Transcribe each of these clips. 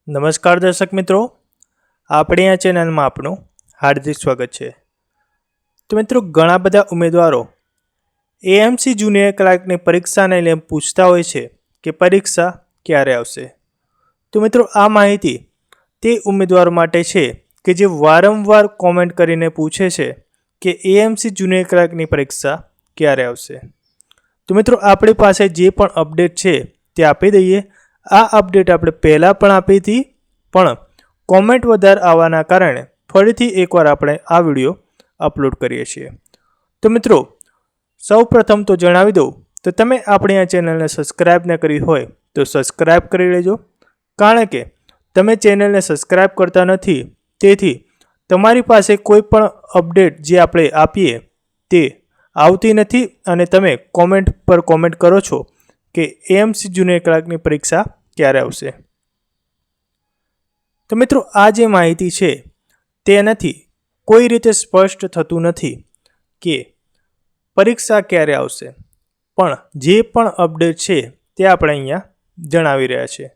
નમસ્કાર દર્શક મિત્રો, આપણી આ ચેનલમાં આપનું હાર્દિક સ્વાગત છે। તો મિત્રો, ઘણા બધા ઉમેદવારો એએમસી જુનિયર ક્લાર્કની પરીક્ષાને લઈને પૂછતા હોય છે કે પરીક્ષા ક્યારે આવશે। તો મિત્રો, આ માહિતી તે ઉમેદવારો માટે છે કે જે વારંવાર કોમેન્ટ કરીને પૂછે છે કે એએમસી જુનિયર ક્લાર્કની પરીક્ષા ક્યારે આવશે। તો મિત્રો, આપણી પાસે જે પણ અપડેટ છે તે આપી દઈએ। આ અપડેટ આપણે પહેલાં પણ આપી હતી, પણ કોમેન્ટ વધારે આવવાના કારણે ફરીથી એકવાર આપણે આ વિડીયો અપલોડ કરીએ છીએ। તો મિત્રો, સૌ પ્રથમ તો જણાવી દઉં તો તમે આપણી આ ચેનલને સબસ્ક્રાઈબ ન કરી હોય તો સબસ્ક્રાઈબ કરી લેજો, કારણ કે તમે ચેનલને સબસ્ક્રાઈબ કરતા નથી, તેથી તમારી પાસે કોઈ પણ અપડેટ જે આપણે આપીએ તે આવતી નથી અને તમે કોમેન્ટ પર કોમેન્ટ કરો છો કે એએમસી જુનિયર ક્લાર્કની પરીક્ષા ક્યારે આવશે। તો મિત્રો, આ જે માહિતી છે તેનાથી કોઈ રીતે સ્પષ્ટ થતું નથી કે પરીક્ષા ક્યારે આવશે, પણ જે પણ અપડેટ છે તે આપણે અહીંયા જણાવી રહ્યા છીએ।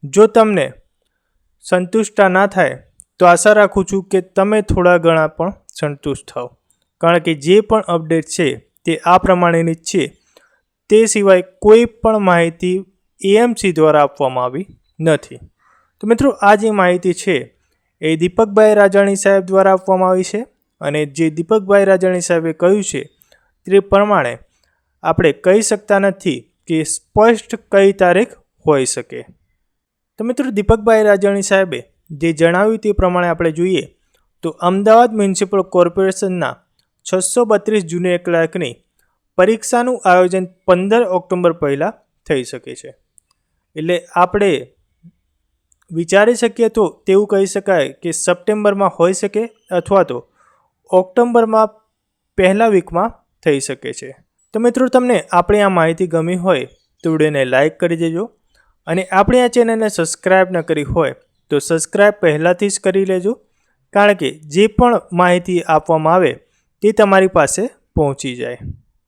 જો તમને સંતુષ્ટતા ના થાય તો આશા રાખું છું કે તમે થોડા ઘણા પણ સંતુષ્ટ થાઓ, કારણ કે જે પણ અપડેટ છે તે આ પ્રમાણેની જ છે। તે સિવાય કોઈ પણ માહિતી એએમસી દ્વારા આપવામાં આવી નથી। તો મિત્રો, આ જે માહિતી છે એ દીપકભાઈ રાજાણી સાહેબ દ્વારા આપવામાં આવી છે, અને જે દીપકભાઈ રાજાણી સાહેબે કહ્યું છે તે પ્રમાણે આપણે કહી શકતા નથી કે સ્પષ્ટ કઈ તારીખ હોઈ શકે। તો મિત્રો, દીપકભાઈ રાજાણી સાહેબે જે જણાવ્યું તે પ્રમાણે આપણે જોઈએ તો અમદાવાદ મ્યુનિસિપલ કોર્પોરેશનના 632 જુનિયર ક્લાર્કની પરીક્ષાનું આયોજન 15 ઓક્ટોબર પહેલાં થઈ શકે છે। એટલે આપણે વિચારી શકીએ તો તેવું કહી શકાય કે સપ્ટેમ્બરમાં હોઈ શકે અથવા તો ઓક્ટોબરમાં પહેલા વીકમાં થઈ શકે છે। તો મિત્રો, તમને આપણી આ માહિતી ગમી હોય તો વિડીયોને લાઈક કરી દેજો, અને આપણી આ ચેનલને સબસ્ક્રાઈબ ન કરી હોય તો સબસ્ક્રાઈબ પહેલાંથી જ કરી લેજો, કારણ કે જે પણ માહિતી આપવામાં આવે તે તમારી પાસે પહોંચી જાય।